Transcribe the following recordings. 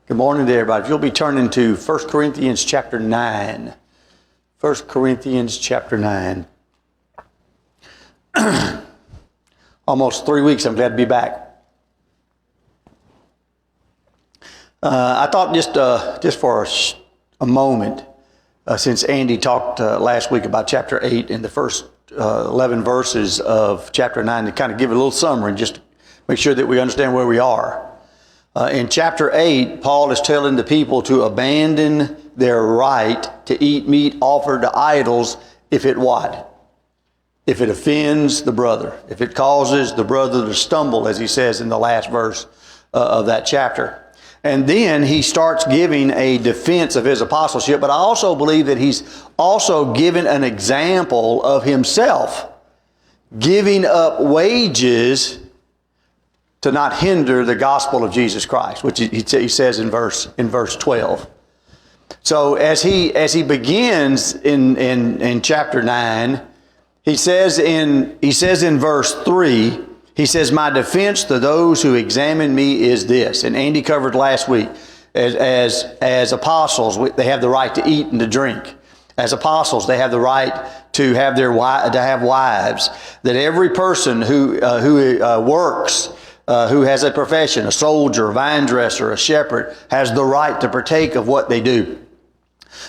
Good morning to everybody. If you'll be turning to 1 Corinthians chapter 9. 1 Corinthians chapter 9. Almost 3 weeks, I'm glad to be back. I thought just for a moment, since Andy talked last week about chapter 8 and the first 11 verses of chapter 9, to kind of give a little summary and just make sure that we understand where we are. In chapter 8, Paul is telling the people to abandon their right to eat meat offered to idols if it what? If it offends the brother. If it causes the brother to stumble, as he says in the last verse of that chapter. And then he starts giving a defense of his apostleship, but I also believe that he's also given an example of himself giving up wages to not hinder the gospel of Jesus Christ, which he says in verse 12. So as he begins in chapter 9, he says in verse 3, he says, "My defense to those who examine me is this." And Andy covered last week, as apostles, they have the right to eat and to drink. As apostles, they have the right to have wives. That every person who works, who has a profession, a soldier, a vine dresser, a shepherd, has the right to partake of what they do.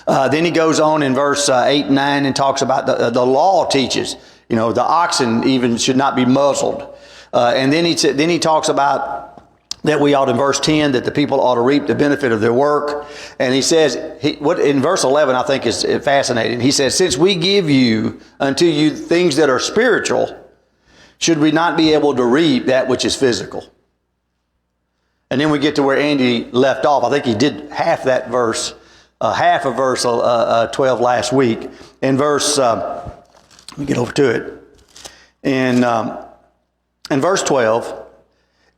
Then he goes on in verse 8 and 9 and talks about the law teaches, the oxen even should not be muzzled. And then he talks about that we ought, in verse 10, that the people ought to reap the benefit of their work. And he says, in verse 11, I think is fascinating. He says, "Since we give unto you things that are spiritual, should we not be able to reap that which is physical?" And then we get to where Andy left off. I think he did half of verse 12 last week. In verse, let me get over to it. In verse 12,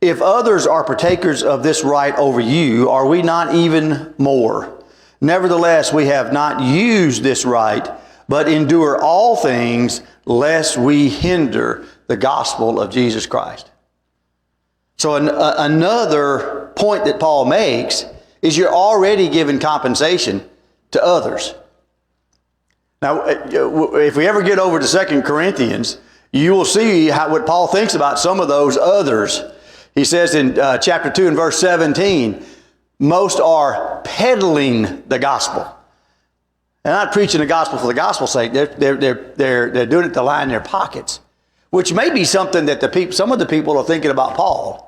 "If others are partakers of this right over you, are we not even more? Nevertheless, we have not used this right, but endure all things, lest we hinder the gospel of Jesus Christ." So another point that Paul makes is you're already giving compensation to others. Now, if we ever get over to 2 Corinthians, you will see what Paul thinks about some of those others. He says in chapter 2 and verse 17, most are peddling the gospel. They're not preaching the gospel for the gospel's sake. They're doing it to line their pockets, which may be something that some of the people are thinking about Paul.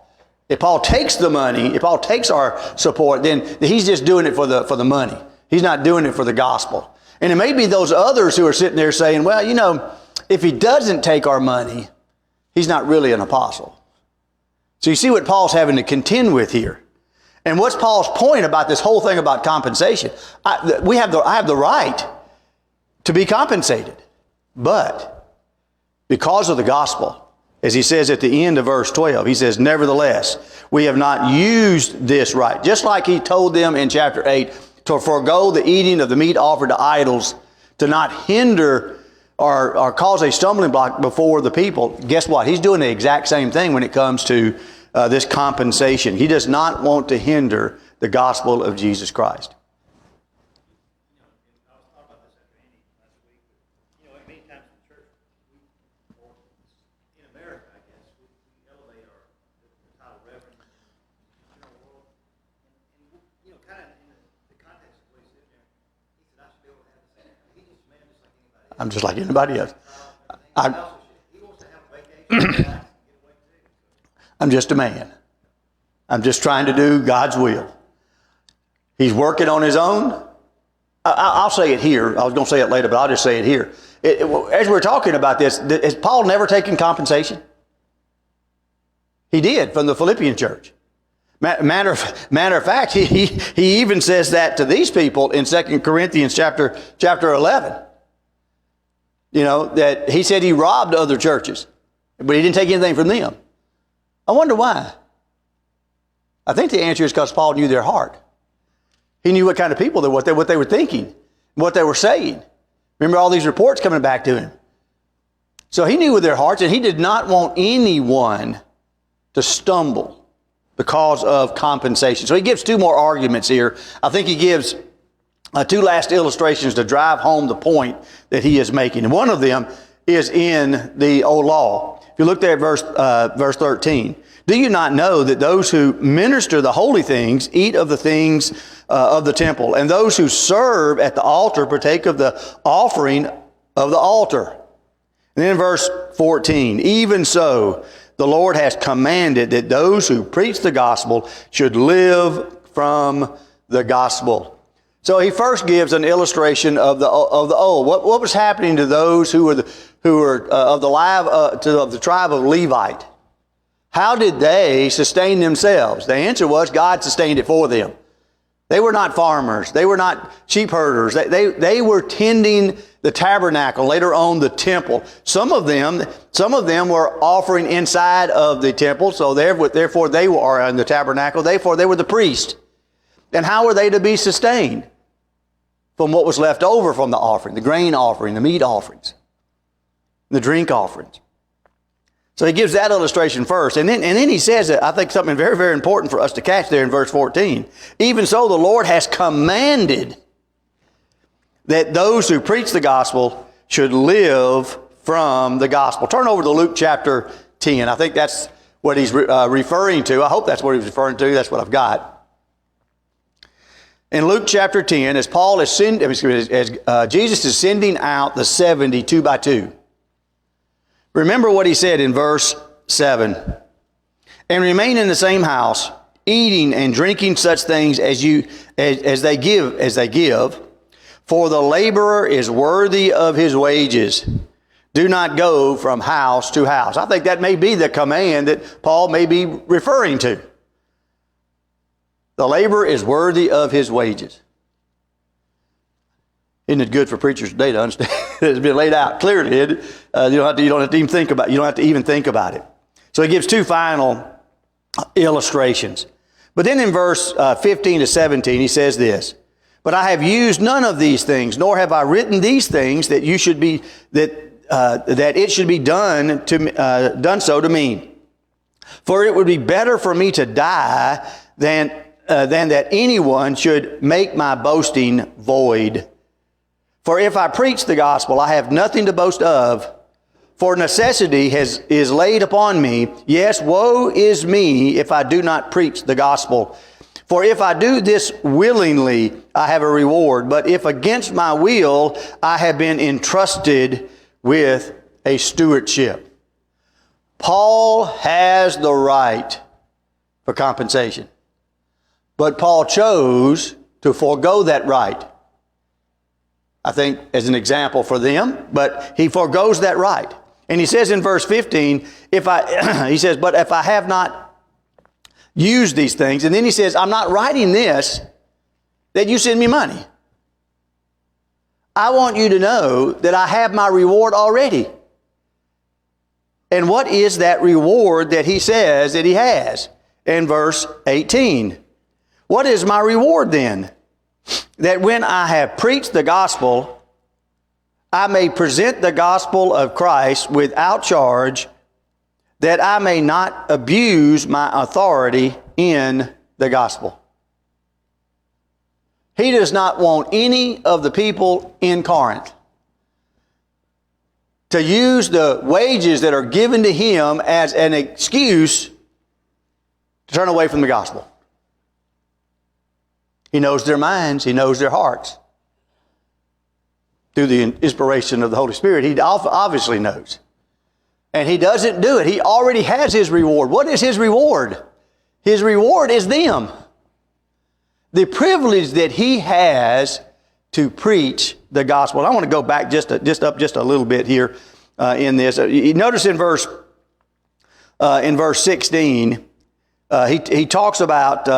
If Paul takes the money, if Paul takes our support, then he's just doing it for the money. He's not doing it for the gospel. And it may be those others who are sitting there saying, well, if he doesn't take our money, he's not really an apostle. So you see what Paul's having to contend with here. And what's Paul's point about this whole thing about compensation? I have the right to be compensated. But because of the gospel, as he says at the end of verse 12, he says, "Nevertheless, we have not used this right." Just like he told them in chapter 8 to forego the eating of the meat offered to idols, to not hinder or cause a stumbling block before the people. Guess what? He's doing the exact same thing when it comes to this compensation. He does not want to hinder the gospel of Jesus Christ. I'm just like anybody else. I'm just a man. I'm just trying to do God's will. He's working on his own. I'll say it here. I was going to say it later, but I'll just say it here. As we're talking about this, has Paul never taken compensation? He did from the Philippian church. Matter of fact, he even says that to these people in 2 Corinthians chapter 11. That he said he robbed other churches, but he didn't take anything from them. I wonder why. I think the answer is because Paul knew their heart. He knew what kind of people they were, what they were thinking, what they were saying. Remember all these reports coming back to him. So he knew with their hearts, and he did not want anyone to stumble The cause of compensation. So he gives two more arguments here. I think he gives two last illustrations to drive home the point that he is making. And one of them is in the old law. If you look there at verse 13. Do you not know that those who minister the holy things eat of the things of the temple, and those who serve at the altar partake of the offering of the altar? And then in verse 14, even so, the Lord has commanded that those who preach the gospel should live from the gospel. So he first gives an illustration of the old. What was happening to those who were of the tribe of Levite? How did they sustain themselves? The answer was God sustained it for them. They were not farmers. They were not sheep herders. They were tending the tabernacle, later on the temple. Some of them were offering inside of the temple, so therefore they were in the tabernacle. Therefore they were the priest. And how were they to be sustained? From what was left over from the offering, the grain offering, the meat offerings, the drink offerings. So he gives that illustration first. And then he says that I think something very, very important for us to catch there in verse 14. Even so, the Lord has commanded that those who preach the gospel should live from the gospel. Turn over to Luke chapter 10. I think that's what he's referring to. I hope that's what he's referring to. That's what I've got. In Luke chapter 10, as Jesus is sending out the 70 two by two. Remember what he said in verse 7. And remain in the same house, eating and drinking such things as they give, for the laborer is worthy of his wages. Do not go from house to house. I think that may be the command that Paul may be referring to. The laborer is worthy of his wages. Isn't it good for preachers today to understand? It's been laid out clearly. You don't have to even think about it. You don't have to even think about it. So he gives two final illustrations. But then in verse 15 to 17, he says this: But I have used none of these things, nor have I written these things that you should be that it should be done so to me. For it would be better for me to die than that anyone should make my boasting void. For if I preach the gospel, I have nothing to boast of, for necessity is laid upon me. Yes, woe is me if I do not preach the gospel. For if I do this willingly, I have a reward. But if against my will, I have been entrusted with a stewardship. Paul has the right for compensation. But Paul chose to forego that right. I think as an example for them, but he forgoes that right. And he says in verse 15, he says, but if I have not used these things, and then he says, I'm not writing this that you send me money. I want you to know that I have my reward already. And what is that reward that he says that he has? In verse 18. What is my reward then? That when I have preached the gospel, I may present the gospel of Christ without charge, that I may not abuse my authority in the gospel. He does not want any of the people in Corinth to use the wages that are given to him as an excuse to turn away from the gospel. He knows their minds. He knows their hearts. Through the inspiration of the Holy Spirit, he obviously knows. And he doesn't do it. He already has his reward. What is his reward? His reward is them. The privilege that he has to preach the gospel. I want to go back just up a little bit here in this. You notice in verse 16, he talks about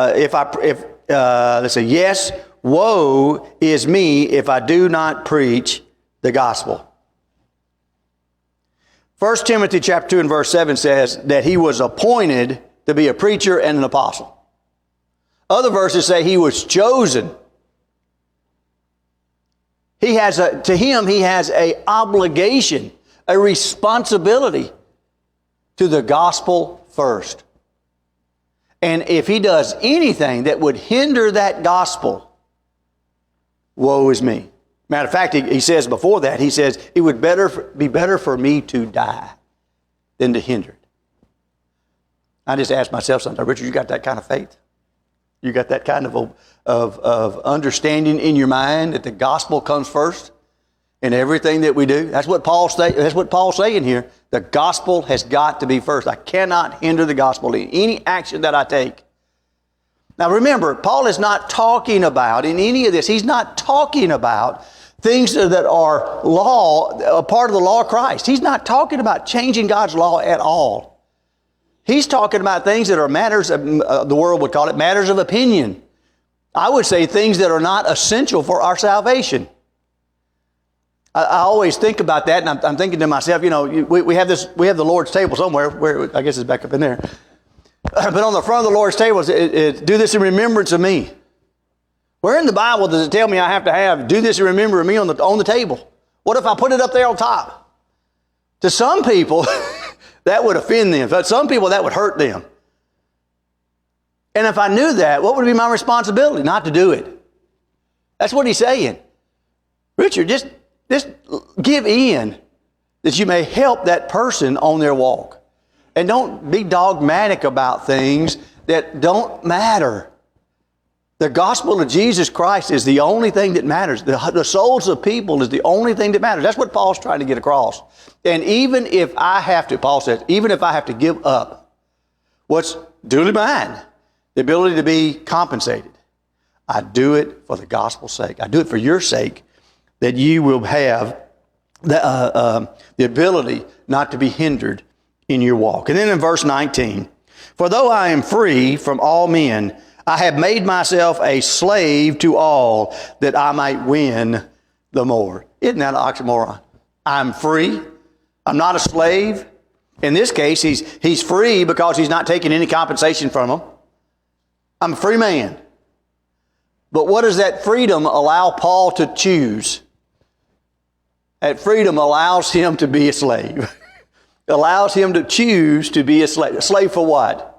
let's say, yes, woe is me if I do not preach the gospel. 1 Timothy chapter 2 and verse 7 says that he was appointed to be a preacher and an apostle. Other verses say he was chosen. To him, he has an obligation, a responsibility to the gospel first. And if he does anything that would hinder that gospel, woe is me. Matter of fact, he says before that, he says, it would be better for me to die than to hinder it. I just ask myself sometimes, Richard, you got that kind of faith? You got that kind of understanding in your mind that the gospel comes first in everything that we do? That's what Paul's saying here. The gospel has got to be first. I cannot hinder the gospel in any action that I take. Now remember, Paul is not talking about, in any of this, he's not talking about things that are law, a part of the law of Christ. He's not talking about changing God's law at all. He's talking about things that are matters, the world would call it matters of opinion. I would say things that are not essential for our salvation. I always think about that, and I'm thinking to myself, we have the Lord's table somewhere, where I guess it's back up in there. But on the front of the Lord's table, do this in remembrance of me. Where in the Bible does it tell me I have to have, do this in remembrance of me on the table? What if I put it up there on top? To some people, that would offend them. To some people, that would hurt them. And if I knew that, what would be my responsibility? Not to do it. That's what he's saying. Richard, just give in that you may help that person on their walk. And don't be dogmatic about things that don't matter. The gospel of Jesus Christ is the only thing that matters. The souls of people is the only thing that matters. That's what Paul's trying to get across. And even if I have to, Paul says, even if I have to give up what's duly mine, the ability to be compensated, I do it for the gospel's sake. I do it for your sake, that you will have the ability not to be hindered in your walk. And then in verse 19, for though I am free from all men, I have made myself a slave to all that I might win the more. Isn't that an oxymoron? I'm free. I'm not a slave. In this case, he's free because he's not taking any compensation from them. I'm a free man. But what does that freedom allow Paul to choose? That freedom allows him to be a slave. Allows him to choose to be a slave. A slave for what?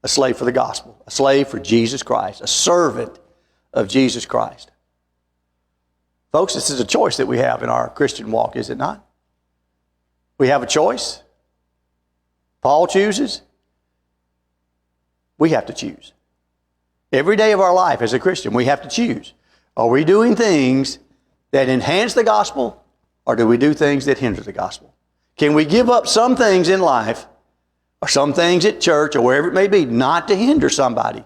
A slave for the gospel. A slave for Jesus Christ. A servant of Jesus Christ. Folks, this is a choice that we have in our Christian walk, is it not? We have a choice. Paul chooses. We have to choose. Every day of our life as a Christian, we have to choose. Are we doing things that enhance the gospel, or do we do things that hinder the gospel? Can we give up some things in life, or some things at church, or wherever it may be, not to hinder somebody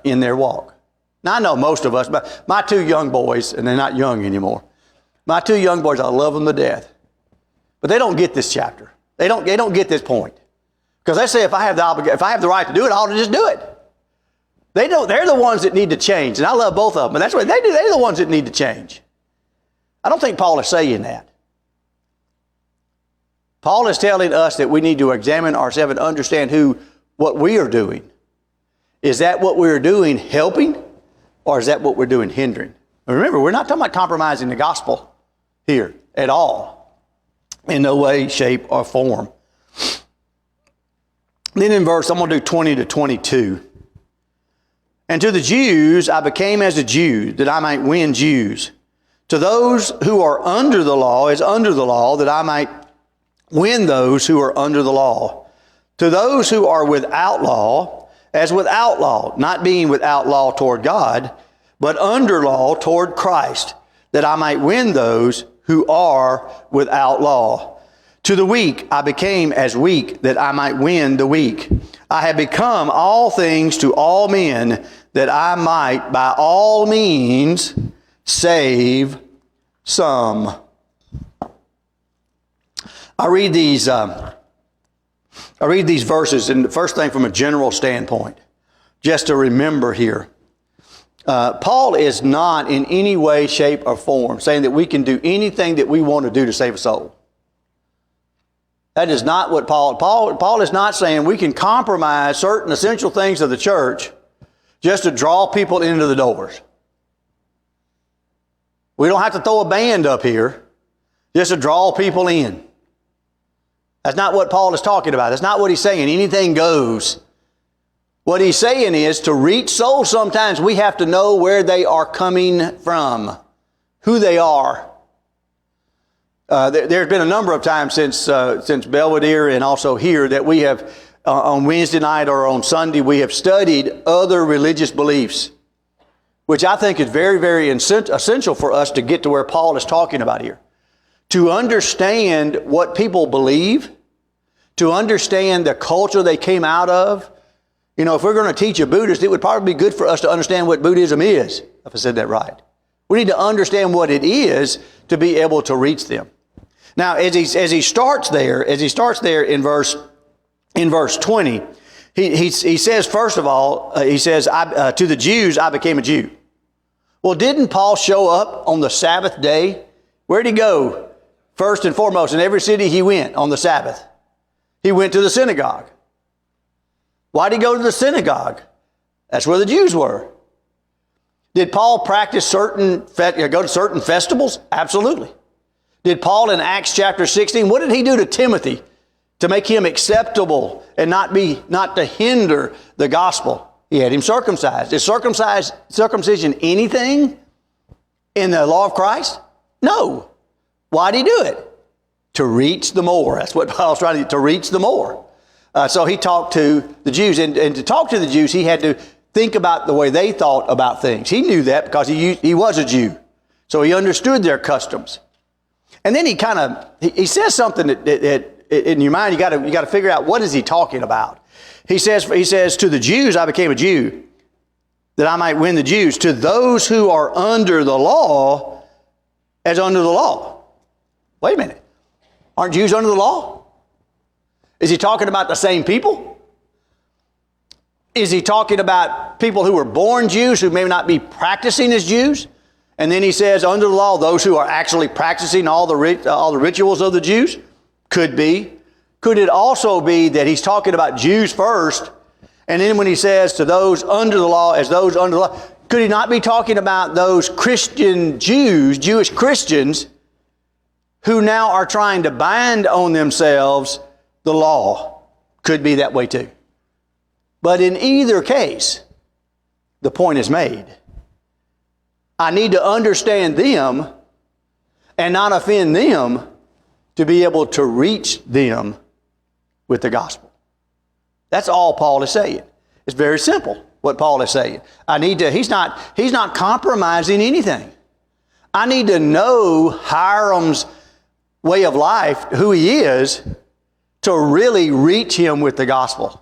in their walk? Now, I know most of us, but my two young boys, and they're not young anymore, my two young boys, I love them to death. But they don't get this chapter. They don't get this point. Because they say if I have the right to do it, I ought to just do it. They're the ones that need to change. And I love both of them, but that's what they do. They're the ones that need to change. I don't think Paul is saying that. Paul is telling us that we need to examine ourselves and understand what we are doing. Is that what we're doing helping, or is that what we're doing hindering? And remember, we're not talking about compromising the gospel here at all. In no way, shape, or form. Then in verse, I'm going to do 20 to 22. And to the Jews I became as a Jew, that I might win Jews. To those who are under the law as under the law, that I might win those who are under the law. To those who are without law, as without law, not being without law toward God, but under law toward Christ, that I might win those who are without law. To the weak I became as weak, that I might win the weak. I have become all things to all men, that I might by all means save some. I read these verses, and the first thing from a general standpoint, just to remember here. Paul is not in any way, shape, or form saying that we can do anything that we want to do to save a soul. That is not what Paul is not saying we can compromise certain essential things of the church just to draw people into the doors. We don't have to throw a band up here just to draw people in. That's not what Paul is talking about. That's not what he's saying. Anything goes. What he's saying is, to reach souls, sometimes we have to know where they are coming from, who they are. There's been a number of times since Belvedere and also here that we have, on Wednesday night or on Sunday, we have studied other religious beliefs, which I think is very, very essential for us to get to where Paul is talking about here. To understand what people believe, to understand the culture they came out of. You know, if we're going to teach a Buddhist, it would probably be good for us to understand what Buddhism is, if I said that right. We need to understand what it is to be able to reach them. Now, as he starts there in verse 20, he says, first of all, he says, to the Jews, I became a Jew. Well, didn't Paul show up on the Sabbath day? Where'd he go? First and foremost, in every city he went on the Sabbath. He went to the synagogue. Why did he go to the synagogue? That's where the Jews were. Did Paul practice go to certain festivals? Absolutely. Did Paul in Acts chapter 16, what did he do to Timothy to make him acceptable and not to hinder the gospel? He had him circumcised. Is circumcision anything in the law of Christ? No. Why did he do it? To reach the more. That's what Paul's trying to do, to reach the more. So he talked to the Jews, and to talk to the Jews, he had to think about the way they thought about things. He knew that because he was a Jew. So he understood their customs. And then he says something that in your mind, you got to figure out, what is he talking about? He says, to the Jews, I became a Jew, that I might win the Jews. To those who are under the law, as under the law. Wait a minute. Aren't Jews under the law? Is he talking about the same people? Is he talking about people who were born Jews who may not be practicing as Jews? And then he says, under the law, those who are actually practicing all the rituals of the Jews? Could be. Could it also be that he's talking about Jews first, and then when he says to those under the law, as those under the law, could he not be talking about those Christian Jews, Jewish Christians, who now are trying to bind on themselves the law? Could be that way too. But in either case, the point is made. I need to understand them and not offend them to be able to reach them with the gospel. That's all Paul is saying. It's very simple what Paul is saying. He's not compromising anything. I need to know Hiram's way of life, who he is, to really reach him with the gospel.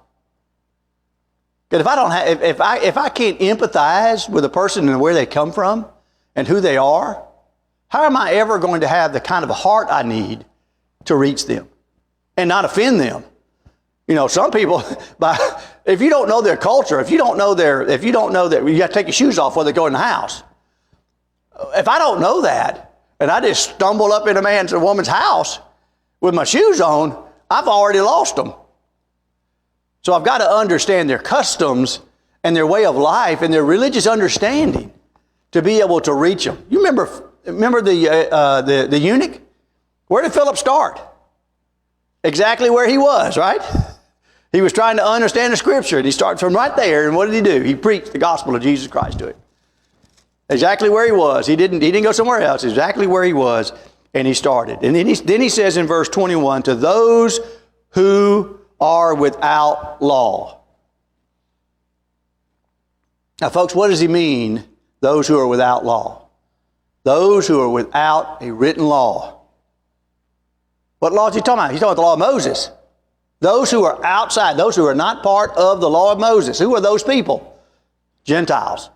Because if I can't empathize with a person and where they come from and who they are, how am I ever going to have the kind of heart I need to reach them and not offend them? You know, some people, if you don't know their culture, if you don't know that you got to take your shoes off before they go in the house. If I don't know that, and I just stumble up in a man's or woman's house with my shoes on, I've already lost them. So I've got to understand their customs and their way of life and their religious understanding to be able to reach them. You remember the eunuch? Where did Philip start? Exactly where he was, right? He was trying to understand the scripture, and he started from right there. And what did he do? He preached the gospel of Jesus Christ to him. Exactly where he was. He didn't go somewhere else. Exactly where he was, and he started. And then he says in verse 21, to those who are without law. Now, folks, what does he mean, those who are without law? Those who are without a written law. What law is he talking about? He's talking about the law of Moses. Those who are outside, those who are not part of the law of Moses. Who are those people? Gentiles.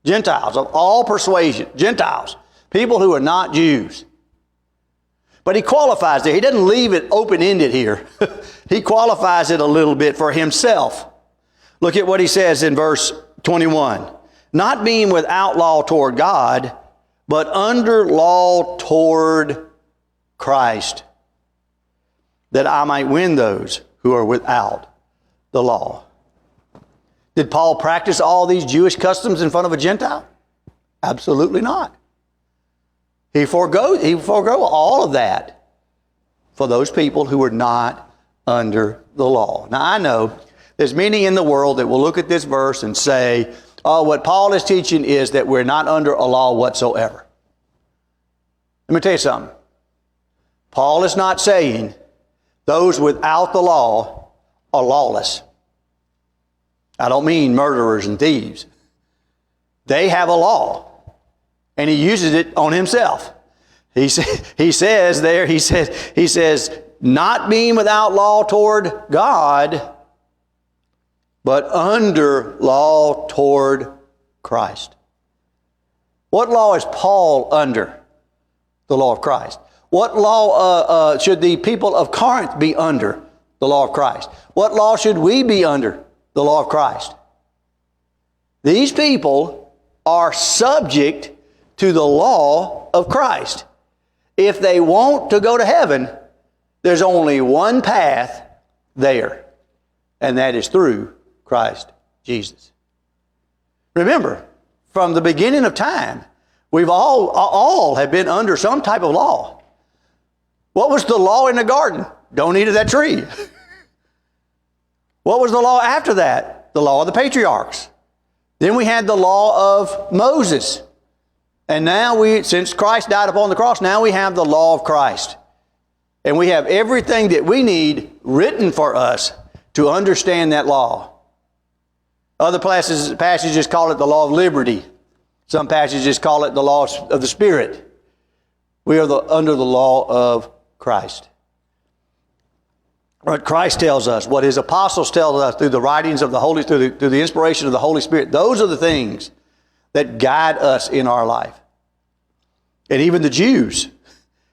Gentiles of all persuasion. Gentiles. People who are not Jews. But he qualifies there. He doesn't leave it open-ended here. He qualifies it a little bit for himself. Look at what he says in verse 21. Not being without law toward God, but under law toward Christ, that I might win those who are without the law. Did Paul practice all these Jewish customs in front of a Gentile? Absolutely not. He forego all of that for those people who were not under the law. Now, I know There's many in the world that will look at this verse and say, oh, what Paul is teaching is that we're not under a law whatsoever. Let me tell you something. Paul is not saying those without the law are lawless. I don't mean murderers and thieves. They have a law, and he uses it on himself. He says there, he says, not being without law toward God, but under law toward Christ. What law is Paul under? The law of Christ. What law should the people of Corinth be under? The law of Christ. What law should we be under? The law of Christ. These people are subject to the law of Christ. If they want to go to heaven, there's only one path there, and that is through Christ Jesus. Remember, from the beginning of time, we've all have been under some type of law. What was the law in the garden? Don't eat of that tree. What was the law after that? The law of the patriarchs. Then we had the law of Moses. And now since Christ died upon the cross, now we have the law of Christ. And we have everything that we need written for us to understand that law. Other passages call it the law of liberty. Some passages call it the law of the Spirit. We are under the law of Christ. What Christ tells us, what His apostles tell us through the writings of the Holy, through the inspiration of the Holy Spirit, those are the things that guide us in our life. And even the Jews,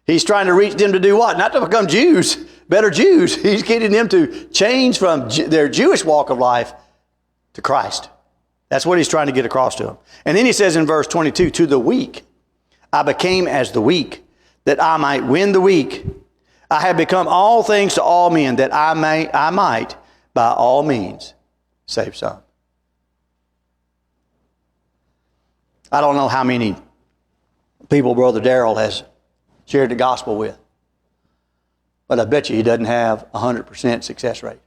He's trying to reach them to do what? Not to become Jews, better Jews. He's getting them to change from their Jewish walk of life to Christ. That's what He's trying to get across to them. And then He says in verse 22, to the weak, I became as the weak, that I might win the weak. I have become all things to all men, that I might by all means save some. I don't know how many people Brother Darrell has shared the gospel with, but I bet you he doesn't have 100% success rate.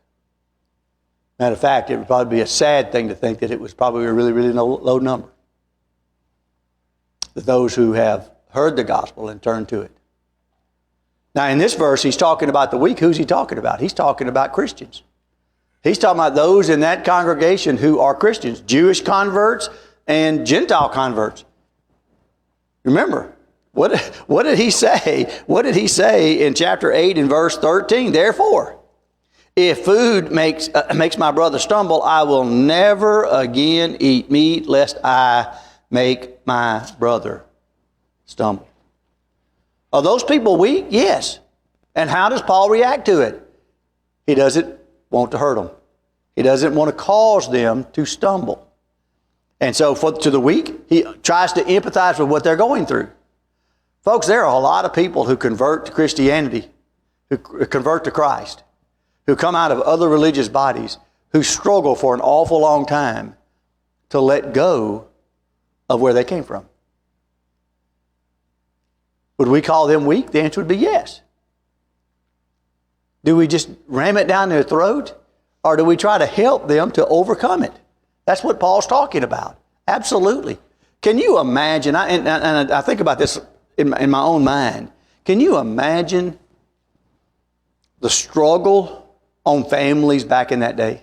Matter of fact, it would probably be a sad thing to think that it was probably a really, really low number. That those who have heard the gospel and turned to it. Now in this verse, he's talking about the weak. Who's he talking about? He's talking about Christians. He's talking about those in that congregation who are Christians, Jewish converts and Gentile converts. Remember, what did he say? What did he say in chapter 8 and verse 13? Therefore, if food makes my brother stumble, I will never again eat meat, lest I make my brother stumble. Are those people weak? Yes. And how does Paul react to it? He doesn't want to hurt them. He doesn't want to cause them to stumble. And so to the weak, he tries to empathize with what they're going through. Folks, there are a lot of people who convert to Christianity, who convert to Christ, who come out of other religious bodies, who struggle for an awful long time to let go of where they came from. Would we call them weak? The answer would be yes. Do we just ram it down their throat? Or do we try to help them to overcome it? That's what Paul's talking about. Absolutely. Can you imagine, and I think about this in my own mind, can you imagine the struggle on families back in that day?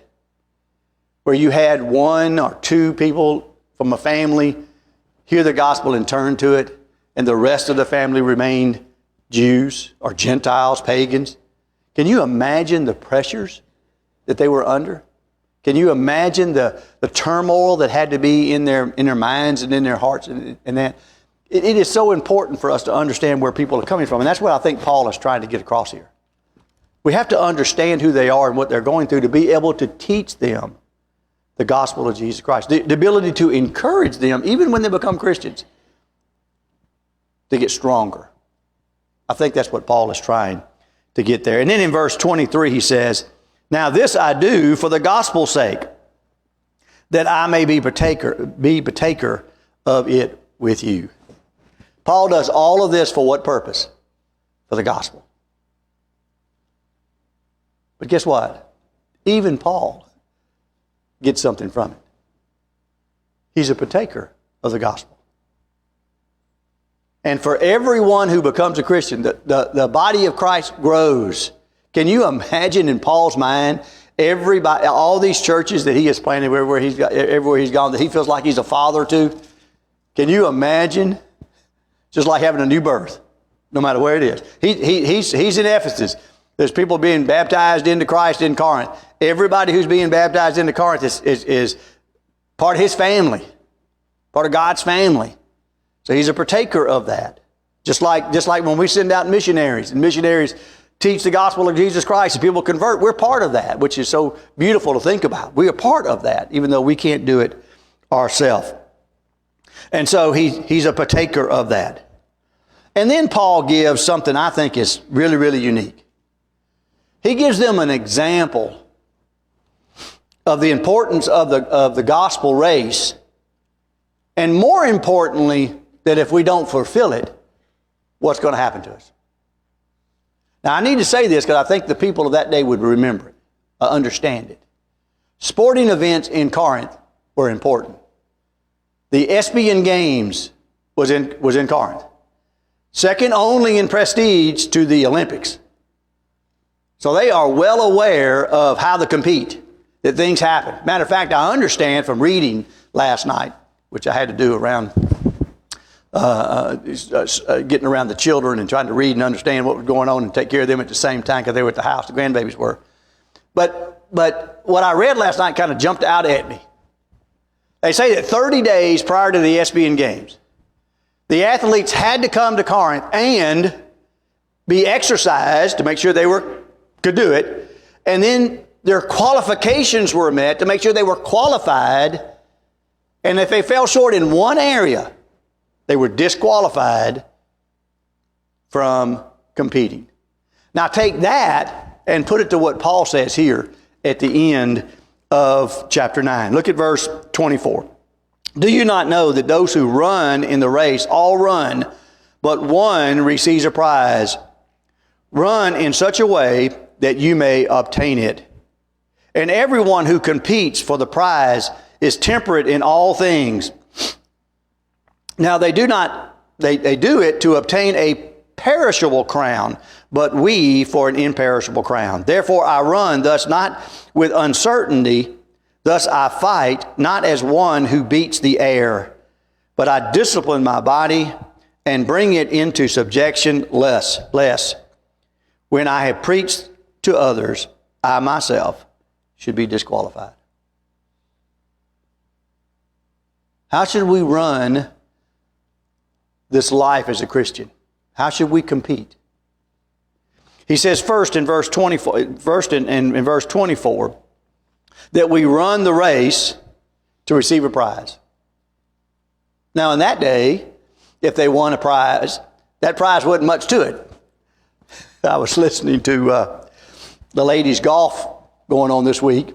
Where you had one or two people from a family hear the gospel and turn to it, and the rest of the family remained Jews or Gentiles, pagans. Can you imagine the pressures that they were under? Can you imagine the turmoil that had to be in their minds and in their hearts and that? It is so important for us to understand where people are coming from. And that's what I think Paul is trying to get across here. We have to understand who they are and what they're going through to be able to teach them the gospel of Jesus Christ. The ability to encourage them, even when they become Christians, to get stronger. I think that's what Paul is trying to get there. And then in verse 23 he says, now this I do for the gospel's sake, that I may be partaker of it with you. Paul does all of this for what purpose? For the gospel. But guess what? Even Paul get something from it. He's a partaker of the gospel. And for everyone who becomes a Christian, the body of Christ grows. Can you imagine in Paul's mind, everybody, all these churches that he has planted everywhere he's gone, that he feels like he's a father to? Can you imagine? Just like having a new birth, no matter where it is. He's in Ephesus. There's people being baptized into Christ in Corinth. Everybody who's being baptized into Corinth is part of his family, part of God's family. So he's a partaker of that. Just like when we send out missionaries, and missionaries teach the gospel of Jesus Christ and people convert, we're part of that, which is so beautiful to think about. We are part of that, even though we can't do it ourselves. And so he's a partaker of that. And then Paul gives something I think is really, really unique. He gives them an example of the importance of the gospel race, and more importantly, that if we don't fulfill it, what's going to happen to us. Now, I need to say this because I think the people of that day would remember it, understand it. Sporting events in Corinth were important. The Isthmian Games was in Corinth. Second only in prestige to the Olympics. So they are well aware of how to compete, that things happen. Matter of fact, I understand from reading last night, which I had to do around getting around the children and trying to read and understand what was going on and take care of them at the same time because they were at the house, the grandbabies were. But what I read last night kind of jumped out at me. They say that 30 days prior to the Isthmian Games, the athletes had to come to Corinth and be exercised to make sure they could do it. And then their qualifications were met to make sure they were qualified. And if they fell short in one area, they were disqualified from competing. Now take that and put it to what Paul says here at the end of chapter 9. Look at verse 24. Do you not know that those who run in the race all run, but one receives a prize? Run in such a way that you may obtain it. And everyone who competes for the prize is temperate in all things. Now they do it to obtain a perishable crown, but we for an imperishable crown. Therefore I run thus not with uncertainty, thus I fight not as one who beats the air, but I discipline my body and bring it into subjection lest when I have preached to others, I myself should be disqualified. How should we run this life as a Christian? How should we compete? He says first in verse 24, that we run the race to receive a prize. Now in that day, if they won a prize, that prize wasn't much to it. I was listening to the ladies' golf going on this week,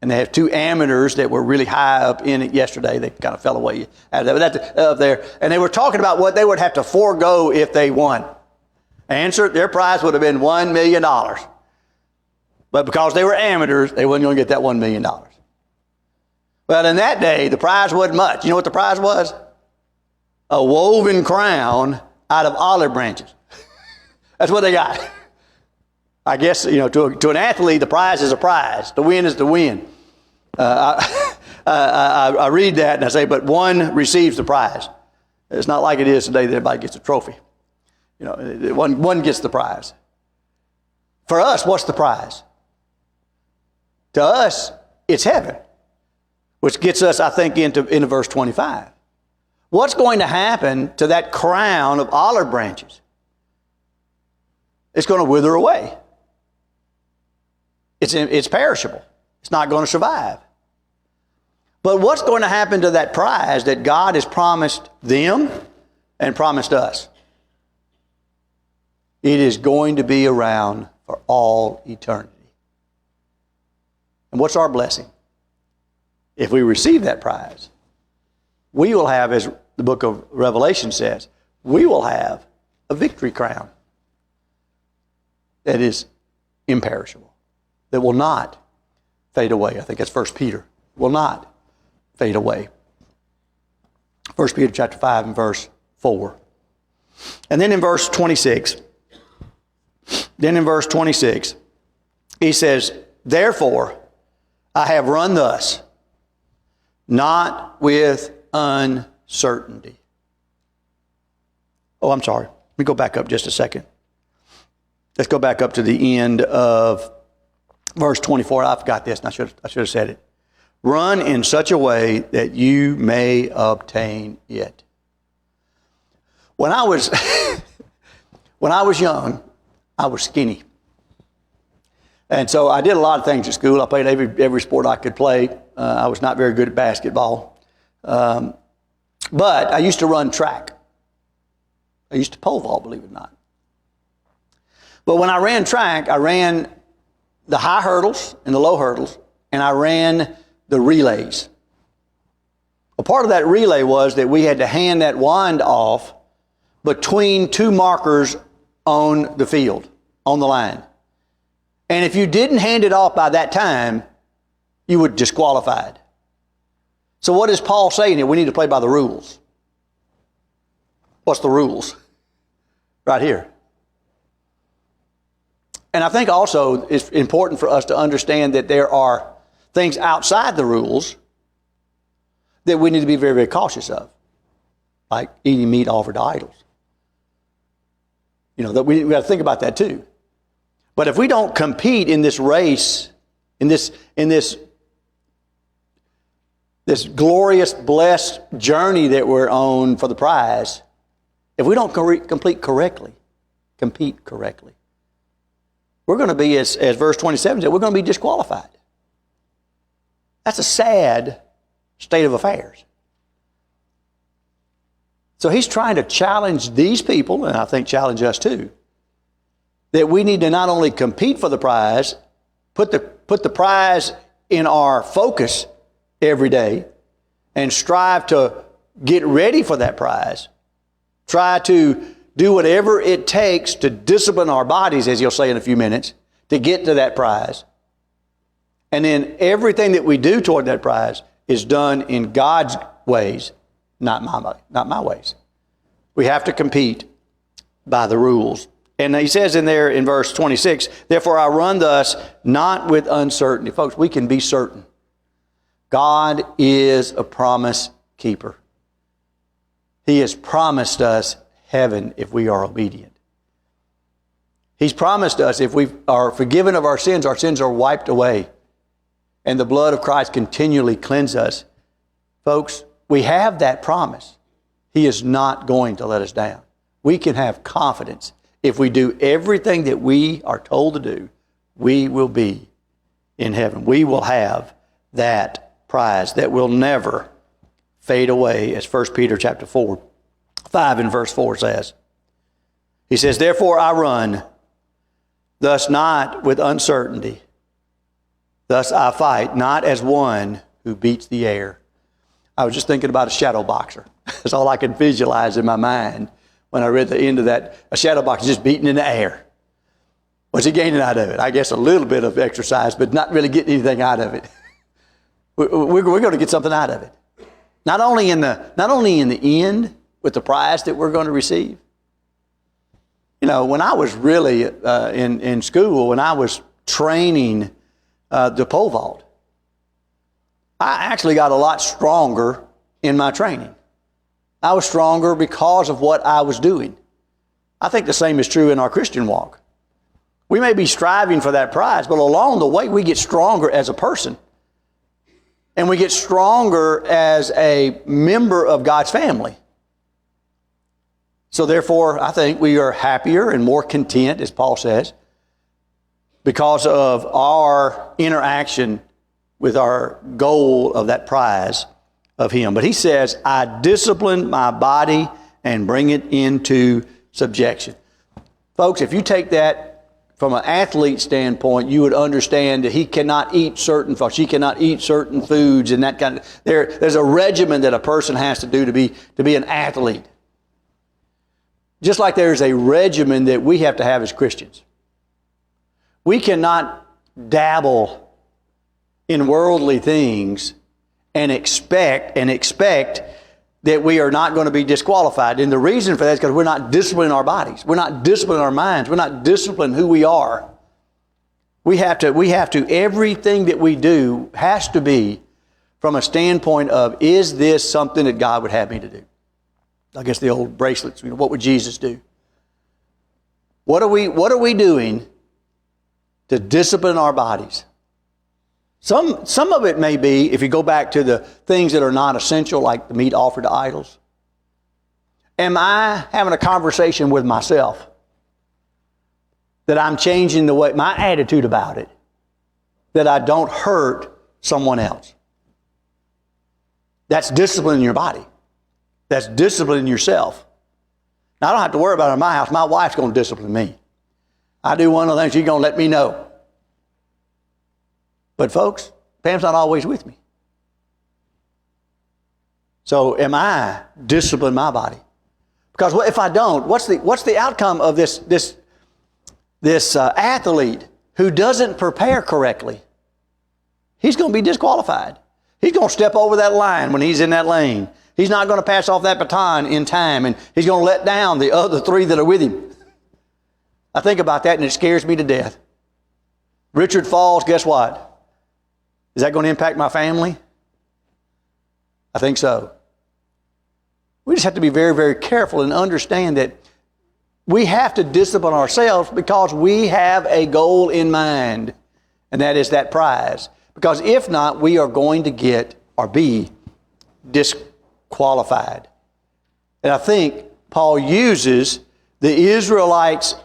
and they have two amateurs that were really high up in it yesterday. They kind of fell away out of that, up there. And they were talking about what they would have to forego if they won. Answer, their prize would have been $1 million. But because they were amateurs, they wasn't going to get that $1 million. But in that day, the prize wasn't much. You know what the prize was? A woven crown out of olive branches. That's what they got. I guess, to an athlete, the prize is a prize. The win is the win. I read that and I say, but one receives the prize. It's not like it is today that everybody gets a trophy. One gets the prize. For us, what's the prize? To us, it's heaven, which gets us, I think, into verse 25. What's going to happen to that crown of olive branches? It's going to wither away. It's perishable. It's not going to survive. But what's going to happen to that prize that God has promised them and promised us? It is going to be around for all eternity. And what's our blessing? If we receive that prize, we will have, as the book of Revelation says, we will have a victory crown that is imperishable, that will not fade away. I think that's 1 Peter will not fade away. 1 Peter chapter 5 and verse 4. And then in verse 26, he says, therefore, I have run thus, not with uncertainty. Oh, I'm sorry. Let me go back up just a second. Let's go back up to the end of verse 24. I forgot this, and I should have said it. Run in such a way that you may obtain it. When I was young, I was skinny. And so I did a lot of things at school. I played every sport I could play. I was not very good at basketball. But I used to run track. I used to pole vault, believe it or not. But when I ran track, I ran the high hurdles and the low hurdles, and I ran the relays. A part of that relay was that we had to hand that wand off between two markers on the field, on the line. And if you didn't hand it off by that time, you were disqualified. So what is Paul saying here? We need to play by the rules. What's the rules? Right here. And I think also it's important for us to understand that there are things outside the rules that we need to be very, very cautious of, like eating meat offered to idols. You know, that we got to think about that too. But if we don't compete in this race, in this glorious, blessed journey that we're on for the prize, if we don't compete correctly, we're going to be, as verse 27 said, we're going to be disqualified. That's a sad state of affairs. So he's trying to challenge these people, and I think challenge us too, that we need to not only compete for the prize, put the prize in our focus every day, and strive to get ready for that prize. Try to do whatever it takes to discipline our bodies, as he'll say in a few minutes, to get to that prize. And then everything that we do toward that prize is done in God's ways, not my ways. We have to compete by the rules. And he says in there in verse 26, therefore I run thus, not with uncertainty. Folks, we can be certain. God is a promise keeper. He has promised us heaven if we are obedient. He's promised us if we are forgiven of our sins are wiped away. And the blood of Christ continually cleanses us. Folks, we have that promise. He is not going to let us down. We can have confidence. If we do everything that we are told to do, we will be in heaven. We will have that prize that will never fade away, as 1 Peter chapter 5 and verse 4 says. He says, therefore I run, thus not with uncertainty. Thus I fight, not as one who beats the air. I was just thinking about a shadow boxer. That's all I could visualize in my mind when I read the end of that. A shadow boxer just beating in the air. What's he gaining out of it? I guess a little bit of exercise, but not really getting anything out of it. We're going to get something out of it. Not only in the end with the prize that we're going to receive. You know, when I was really in school, when I was training the pole vault, I actually got a lot stronger in my training. I was stronger because of what I was doing. I think the same is true in our Christian walk. We may be striving for that prize, but along the way we get stronger as a person. And we get stronger as a member of God's family. So therefore, I think we are happier and more content, as Paul says, because of our interaction with our goal of that prize of Him. But he says, I discipline my body and bring it into subjection. Folks, if you take that from an athlete standpoint, you would understand that he cannot eat certain foods, she cannot eat certain foods, and that kind of, there's a regimen that a person has to do to be an athlete. Just like there's a regimen that we have to have as Christians. We cannot dabble in worldly things and expect that we are not going to be disqualified. And the reason for that is because we're not disciplining our bodies. We're not disciplining our minds. We're not disciplining who we are. We have to, everything that we do has to be from a standpoint of, is this something that God would have me to do? I guess the old bracelets, what would Jesus do? What are we doing to discipline our bodies? Some of it may be, if you go back to the things that are not essential, like the meat offered to idols. Am I having a conversation with myself that I'm changing the way, my attitude about it, that I don't hurt someone else? That's disciplining your body. That's disciplining yourself. Now, I don't have to worry about it in my house. My wife's going to discipline me. I do one of the things, she's going to let me know. But folks, Pam's not always with me. So am I disciplining my body? Because if I don't, what's the outcome of this athlete who doesn't prepare correctly? He's going to be disqualified. He's going to step over that line when he's in that lane. He's not going to pass off that baton in time, and he's going to let down the other three that are with him. I think about that, and it scares me to death. Richard falls, guess what? Is that going to impact my family? I think so. We just have to be very, very careful and understand that we have to discipline ourselves because we have a goal in mind, and that is that prize. Because if not, we are going to get or be disqualified. And I think Paul uses the Israelites'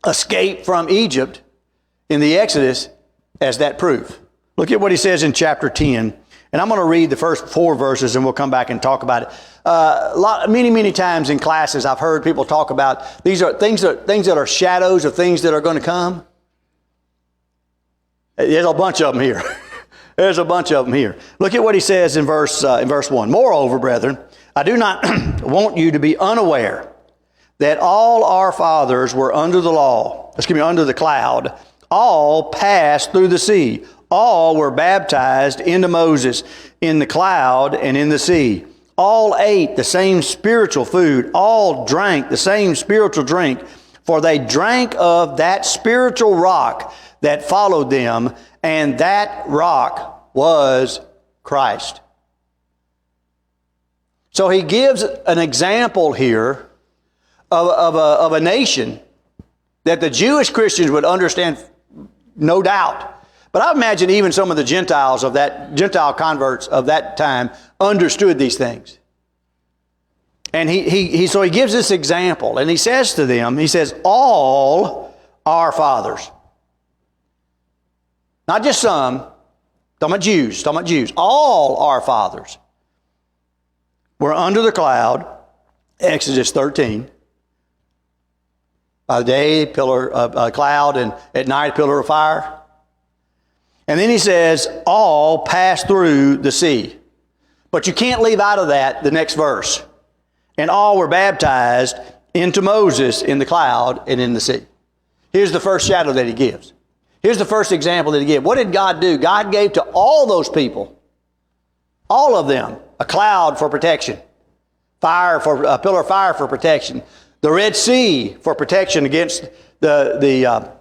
escape from Egypt in the Exodus as that proof. Look at what he says in chapter 10. And I'm going to read the first 4 verses and we'll come back and talk about it. Many times in classes I've heard people talk about these are things that are shadows of things that are going to come. There's a bunch of them here. There's a bunch of them here. Look at what he says in verse 1. Moreover, brethren, I do not want you to be unaware that all our fathers were under the cloud. All passed through the sea. All were baptized into Moses in the cloud and in the sea. All ate the same spiritual food. All drank the same spiritual drink. For they drank of that spiritual rock that followed them, and that rock was Christ. So he gives an example here of a nation that the Jewish Christians would understand, no doubt. But I imagine even some of the Gentile converts of that time understood these things. And so he gives this example, and he says to them, he says, all our fathers. Not just some, talking about Jews. All our fathers were under the cloud, Exodus 13. By the day, pillar of cloud, and at night, pillar of fire. And then he says, all passed through the sea. But you can't leave out of that the next verse. And all were baptized into Moses in the cloud and in the sea. Here's the first shadow that he gives. Here's the first example that he gave. What did God do? God gave to all those people, all of them, a cloud for protection, a pillar of fire for protection, the Red Sea for protection against the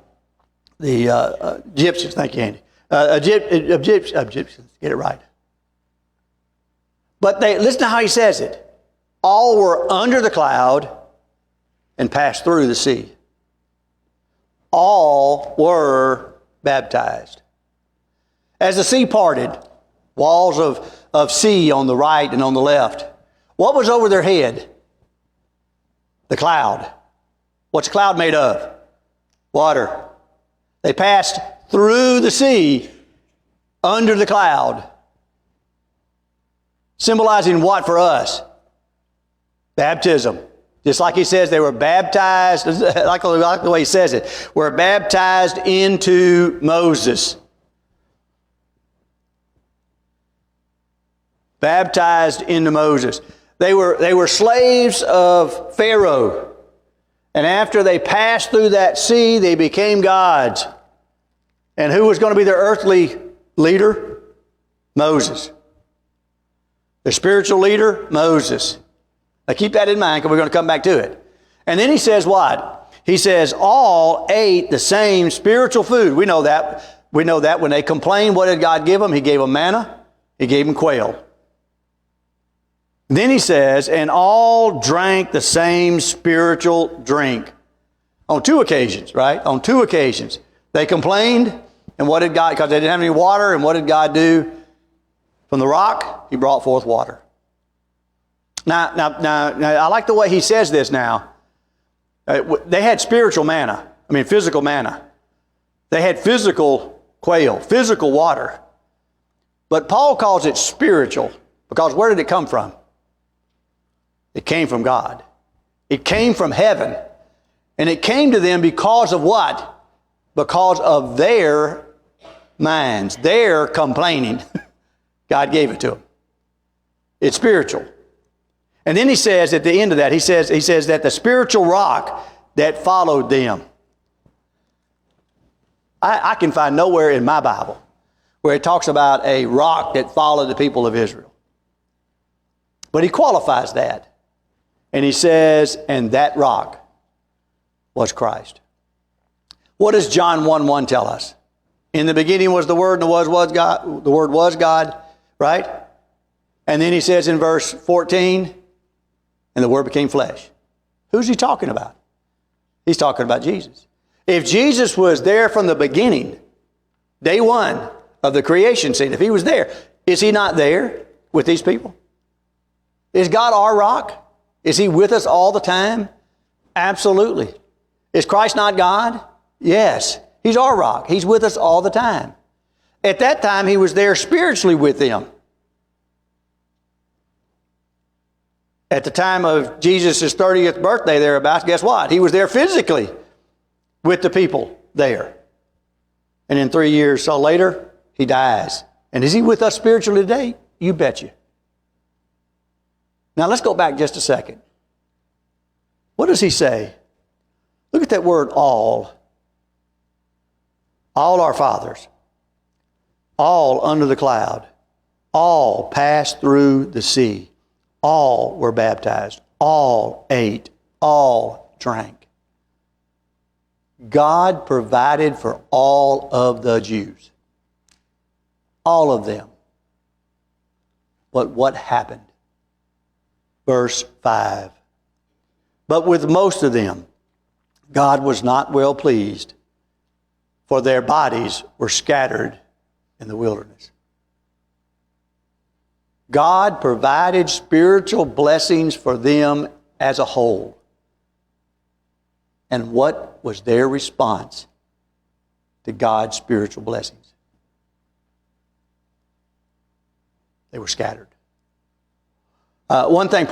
Egyptians. Thank you, Andy. Egyptians, get it right. But listen to how he says it. All were under the cloud and passed through the sea. All were baptized. As the sea parted, walls of sea on the right and on the left, what was over their head? The cloud. What's the cloud made of? Water. They passed through the sea under the cloud. Symbolizing what for us? Baptism. Just like he says, they were baptized, like the way he says it, were baptized into Moses. Baptized into Moses. They were slaves of Pharaoh. And after they passed through that sea, they became gods. And who was going to be their earthly leader? Moses. The spiritual leader, Moses. Now keep that in mind because we're going to come back to it. And then he says what? He says all ate the same spiritual food. We know that. We know that when they complained, what did God give them? He gave them manna. He gave them quail. Then he says, and all drank the same spiritual drink. On 2 occasions, right? On 2 occasions. They complained, and what did God, because they didn't have any water, and what did God do? From the rock, he brought forth water. Now, I like the way he says this now. They had spiritual manna. Physical manna. They had physical quail, physical water. But Paul calls it spiritual, because where did it come from? It came from God. It came from heaven. And it came to them because of what? Because of their minds, their complaining. God gave it to them. It's spiritual. And then he says at the end of that, he says that the spiritual rock that followed them. I can find nowhere in my Bible where it talks about a rock that followed the people of Israel. But he qualifies that. And he says, and that rock was Christ. What does John 1:1 tell us? In the beginning was the Word, and the Word was God. The Word was God, right? And then he says in verse 14, and the Word became flesh. Who's he talking about? He's talking about Jesus. If Jesus was there from the beginning, day one of the creation scene, if he was there, is he not there with these people? Is God our rock? Is he with us all the time? Absolutely. Is Christ not God? Yes. He's our rock. He's with us all the time. At that time, he was there spiritually with them. At the time of Jesus' 30th birthday thereabouts, guess what? He was there physically with the people there. And then 3 years so later, he dies. And is he with us spiritually today? You betcha. Now let's go back just a second. What does he say? Look at that word all. All our fathers. All under the cloud. All passed through the sea. All were baptized. All ate. All drank. God provided for all of the Jews. All of them. But what happened? Verse 5. But with most of them, God was not well pleased, for their bodies were scattered in the wilderness. God provided spiritual blessings for them as a whole. And what was their response to God's spiritual blessings? They were scattered. One thing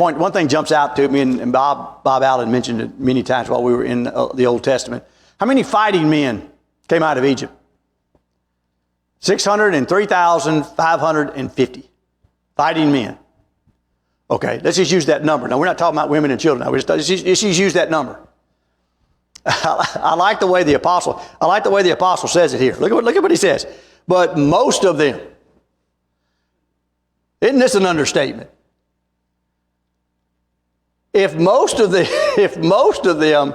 jumps out to me, and Bob Allen mentioned it many times while we were in the Old Testament. How many fighting men came out of Egypt? 603,550 fighting men. Okay, let's just use that number. Now, we're not talking about women and children. Let's just use that number. I like the way the apostle says it here. Look at what he says. But most of them. Isn't this an understatement? If most of them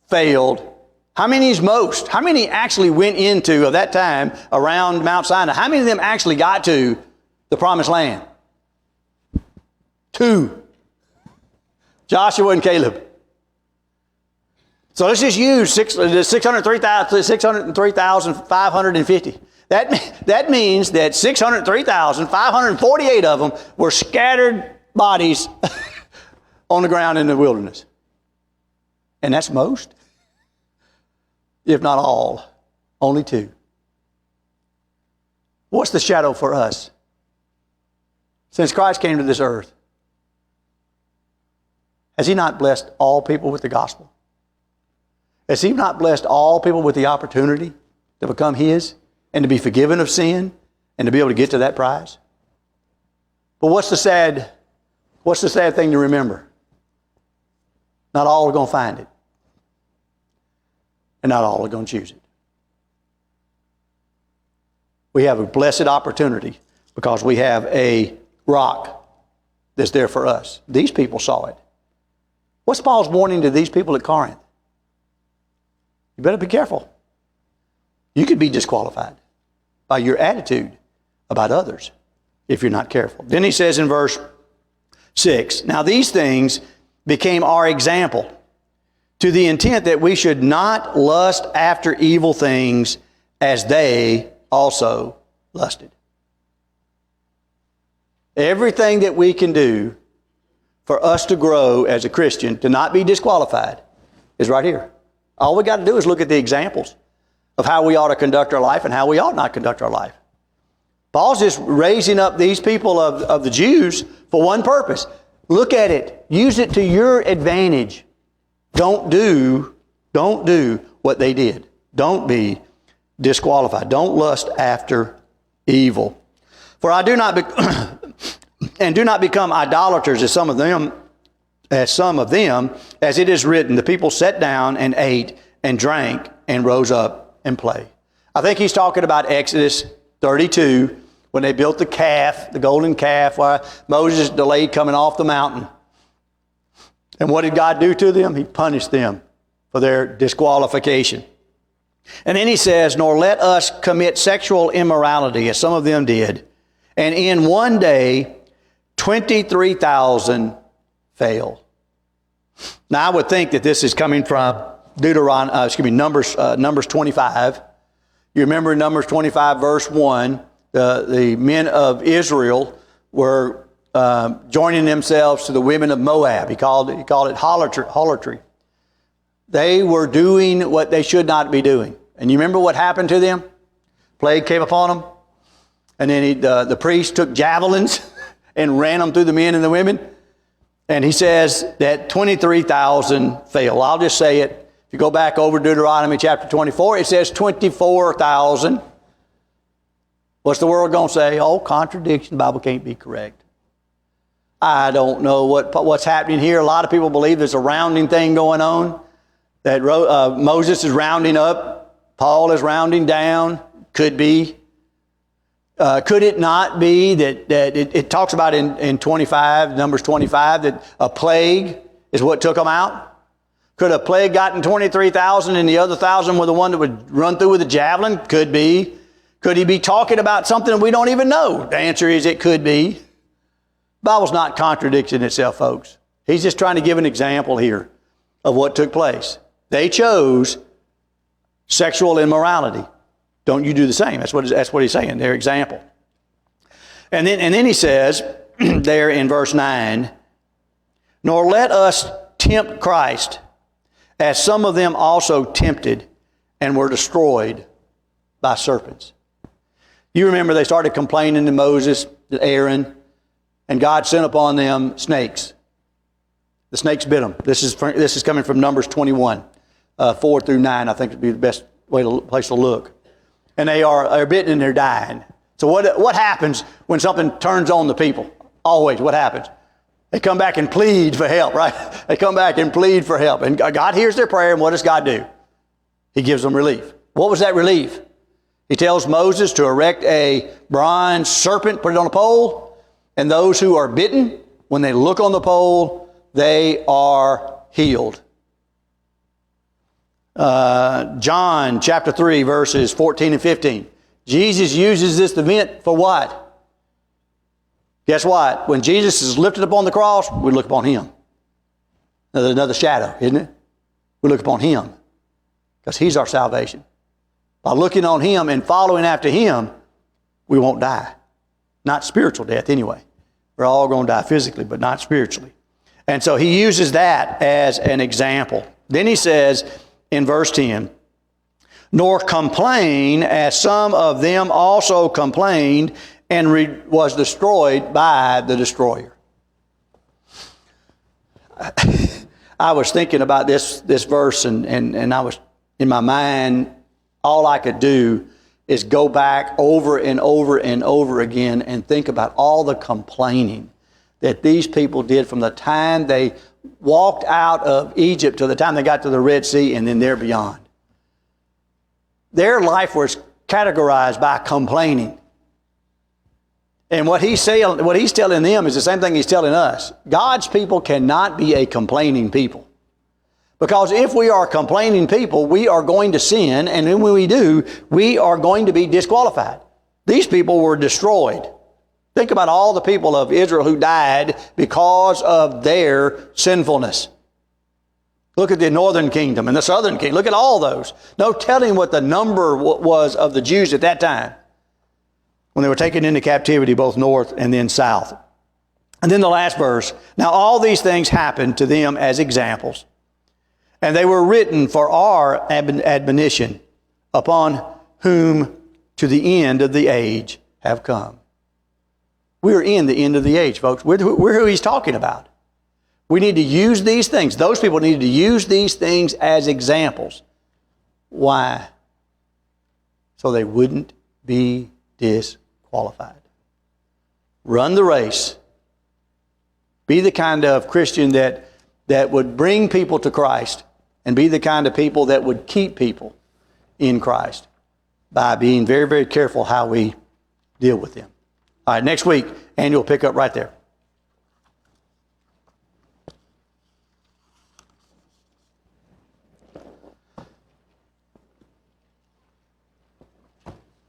failed, how many is most? How many actually went into, at that time, around Mount Sinai? How many of them actually got to the Promised Land? 2. Joshua and Caleb. So let's just use 603,550. That means that 603,548 of them were scattered bodies on the ground in the wilderness. And that's most, if not all, only 2. What's the shadow for us? Since Christ came to this earth, has he not blessed all people with the gospel? Has he not blessed all people with the opportunity to become his and to be forgiven of sin and to be able to get to that prize? But what's the sad thing to remember? Not all are going to find it. And not all are going to choose it. We have a blessed opportunity because we have a rock that's there for us. These people saw it. What's Paul's warning to these people at Corinth? You better be careful. You could be disqualified by your attitude about others if you're not careful. Then he says in verse 6, now these things became our example, to the intent that we should not lust after evil things as they also lusted. Everything that we can do for us to grow as a Christian, to not be disqualified, is right here. All we got to do is look at the examples of how we ought to conduct our life and how we ought not conduct our life. Paul's just raising up these people of the Jews for one purpose. Look at it. Use it to your advantage. Don't do what they did. Don't be disqualified. Don't lust after evil. For I do not do not become idolaters as some of them, as it is written, the people sat down and ate and drank and rose up and played. I think he's talking about Exodus 32, when they built the calf, the golden calf, while Moses delayed coming off the mountain. And what did God do to them? He punished them for their disqualification. And then he says, nor let us commit sexual immorality, as some of them did. And in one day, 23,000 fell. Now, I would think that this is coming from Numbers 25. You remember Numbers 25, verse 1, the men of Israel were joining themselves to the women of Moab. He called it harlotry. They were doing what they should not be doing. And you remember what happened to them? Plague came upon them. And then the priest took javelins and ran them through the men and the women. And he says that 23,000 fell. I'll just say it. If you go back over Deuteronomy chapter 24, it says 24,000. What's the world going to say? Oh, contradiction. The Bible can't be correct. I don't know what's happening here. A lot of people believe there's a rounding thing going on. That Moses is rounding up. Paul is rounding down. Could be. Could it not be that it talks about in 25, Numbers 25, that a plague is what took them out? Could a plague gotten 23,000 and the other 1,000 were the one that would run through with a javelin? Could be. Could he be talking about something we don't even know? The answer is it could be. The Bible's not contradicting itself, folks. He's just trying to give an example here of what took place. They chose sexual immorality. Don't you do the same? That's what he's saying, their example. And then he says there in verse 9, nor let us tempt Christ, as some of them also tempted and were destroyed by serpents. You remember they started complaining to Moses, to Aaron, and God sent upon them snakes. The snakes bit them. This is coming from Numbers 21, 4 through 9, I think would be the best place to look. And they are bitten and they're dying. So what happens when something turns on the people? Always, what happens? They come back and plead for help, right? They come back and plead for help. And God hears their prayer, and what does God do? He gives them relief. What was that relief? He tells Moses to erect a bronze serpent, put it on a pole, and those who are bitten, when they look on the pole, they are healed. John chapter 3, verses 14 and 15. Jesus uses this event for what? Guess what? When Jesus is lifted up on the cross, we look upon him. Another shadow, isn't it? We look upon him because he's our salvation. By looking on him and following after him, we won't die. Not spiritual death anyway. We're all going to die physically, but not spiritually. And so he uses that as an example. Then he says in verse 10, nor complain as some of them also complained and was destroyed by the destroyer. I was thinking about this verse and I was in my mind, all I could do is go back over and over and over again and think about all the complaining that these people did from the time they walked out of Egypt to the time they got to the Red Sea and then there beyond. Their life was categorized by complaining. And what he's telling them is the same thing he's telling us. God's people cannot be a complaining people. Because if we are complaining people, we are going to sin, and when we do, we are going to be disqualified. These people were destroyed. Think about all the people of Israel who died because of their sinfulness. Look at the northern kingdom and the southern kingdom. Look at all those. No telling what the number was of the Jews at that time when they were taken into captivity, both north and then south. And then the last verse. Now all these things happened to them as examples, and they were written for our admonition, upon whom to the end of the age have come. We're in the end of the age, folks. We're who he's talking about. We need to use these things. Those people needed to use these things as examples. Why? So they wouldn't be disqualified. Run the race. Be the kind of Christian that would bring people to Christ, and be the kind of people that would keep people in Christ by being very, very careful how we deal with them. All right, next week, Andy will pick up right there.